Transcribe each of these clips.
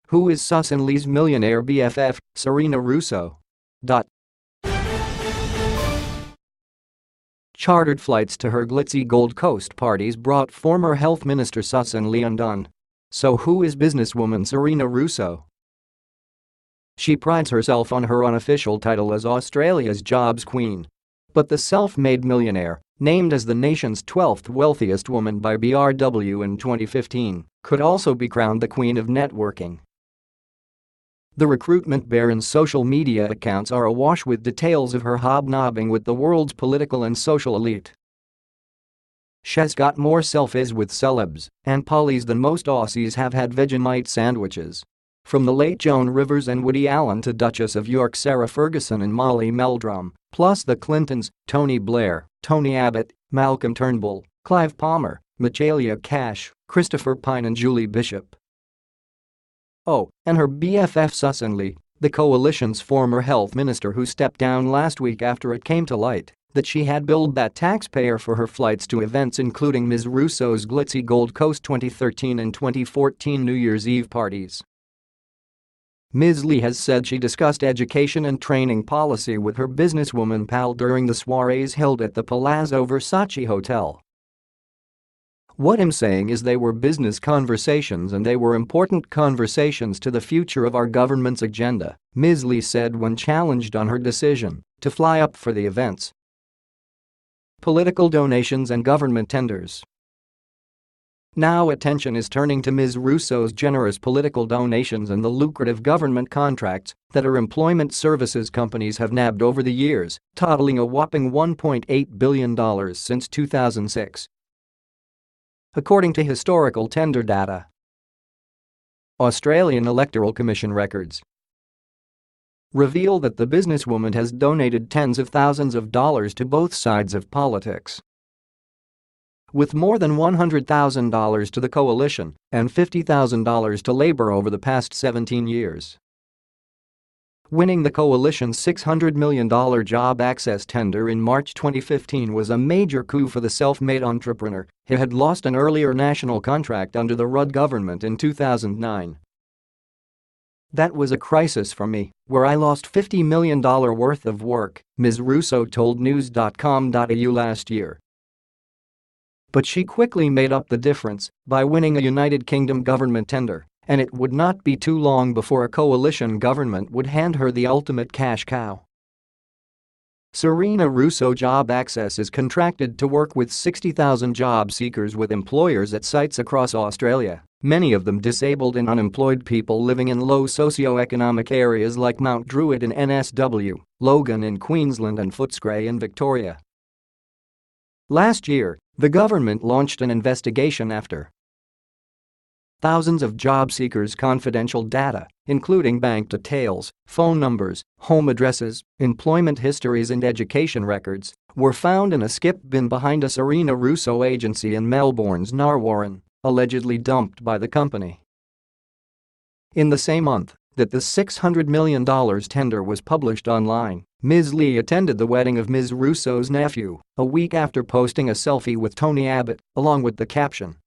Who is Sussan Ley's millionaire BFF, Sarina Russo? Chartered flights to her glitzy Gold Coast parties brought former Health Minister Sussan Ley undone. So who is businesswoman Sarina Russo? She prides herself on her unofficial title as Australia's jobs queen. But the self-made millionaire, named as the nation's 12th wealthiest woman by BRW in 2015, could also be crowned the queen of networking. The recruitment baron's social media accounts are awash with details of her hobnobbing with the world's political and social elite. She's got more selfies with celebs and pollies than most Aussies have had Vegemite sandwiches. From the late Joan Rivers and Woody Allen to Duchess of York Sarah Ferguson and Molly Meldrum, plus the Clintons, Tony Blair, Tony Abbott, Malcolm Turnbull, Clive Palmer, Michaelia Cash, Christopher Pine and Julie Bishop. Oh, and her BFF Sussan Ley, the coalition's former health minister who stepped down last week after it came to light that she had billed that taxpayer for her flights to events including Ms. Russo's glitzy Gold Coast 2013 and 2014 New Year's Eve parties. Ms. Ley has said she discussed education and training policy with her businesswoman pal during the soirees held at the Palazzo Versace Hotel. "What I'm saying is they were business conversations and they were important conversations to the future of our government's agenda," Ms. Ley said when challenged on her decision to fly up for the events. Political donations and government tenders. Now attention is turning to Ms. Russo's generous political donations and the lucrative government contracts that her employment services companies have nabbed over the years, totaling a whopping $1.8 billion since 2006. According to historical tender data, Australian Electoral Commission records reveal that the businesswoman has donated tens of thousands of dollars to both sides of politics, with more than $100,000 to the coalition and $50,000 to Labor over the past 17 years. Winning the coalition's $600 million job access tender in March 2015 was a major coup for the self-made entrepreneur who had lost an earlier national contract under the Rudd government in 2009. "That was a crisis for me, where I lost $50 million worth of work," Ms. Russo told news.com.au last year. But she quickly made up the difference by winning a United Kingdom government tender, and it would not be too long before a coalition government would hand her the ultimate cash cow. Sarina Russo Job Access is contracted to work with 60,000 job seekers with employers at sites across Australia, many of them disabled and unemployed people living in low socio-economic areas like Mount Druitt in NSW, Logan in Queensland and Footscray in Victoria. Last year, the government launched an investigation after thousands of job seekers' confidential data, including bank details, phone numbers, home addresses, employment histories and education records, were found in a skip bin behind a Sarina Russo agency in Melbourne's Narwarren, allegedly dumped by the company. In the same month that the $600 million tender was published online, Ms. Ley attended the wedding of Ms. Russo's nephew, a week after posting a selfie with Tony Abbott, along with the caption,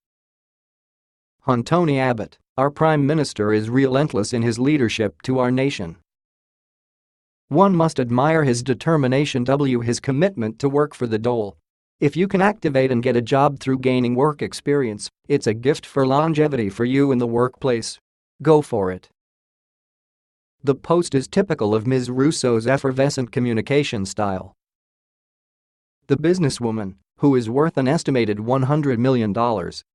"On Tony Abbott, our Prime Minister is relentless in his leadership to our nation. One must admire his determination his commitment to work for the dole. If you can activate and get a job through gaining work experience, it's a gift for longevity for you in the workplace. Go for it." The post is typical of Ms. Russo's effervescent communication style. The businesswoman, who is worth an estimated $100 million,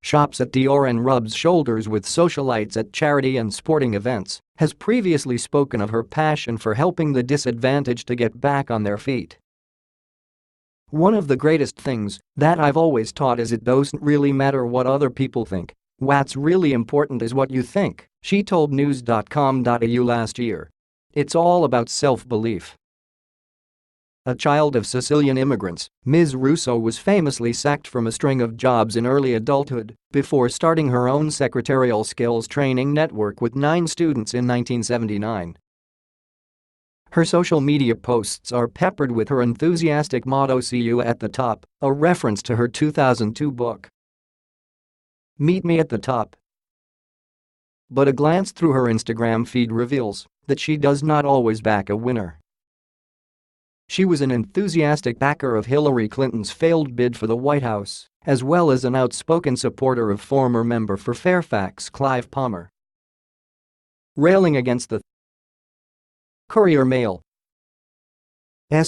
shops at Dior and rubs shoulders with socialites at charity and sporting events, has previously spoken of her passion for helping the disadvantaged to get back on their feet. "One of the greatest things that I've always taught is it doesn't really matter what other people think. What's really important is what you think," she told news.com.au last year. "It's all about self-belief." A child of Sicilian immigrants, Ms. Russo was famously sacked from a string of jobs in early adulthood before starting her own secretarial skills training network with 9 students in 1979. Her social media posts are peppered with her enthusiastic motto "See you at the top," a reference to her 2002 book. "Meet me at the top." But a glance through her Instagram feed reveals that she does not always back a winner. She was an enthusiastic backer of Hillary Clinton's failed bid for the White House, as well as an outspoken supporter of former member for Fairfax Clive Palmer. Railing against the Courier Mail's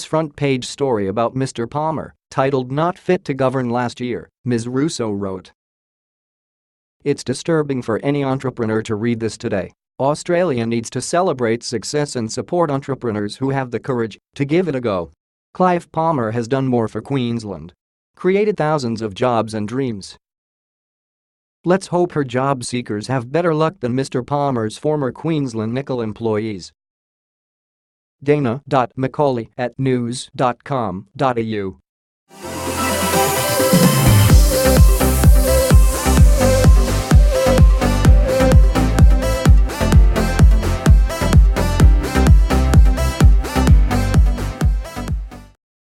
front page story about Mr. Palmer, titled "Not Fit to Govern" last year, Ms. Russo wrote, "It's disturbing for any entrepreneur to read this today. Australia needs to celebrate success and support entrepreneurs who have the courage to give it a go. Clive Palmer has done more for Queensland. Created thousands of jobs and dreams. Let's hope her job seekers have better luck than Mr. Palmer's former Queensland Nickel employees." Dana.Macaulay@news.com.au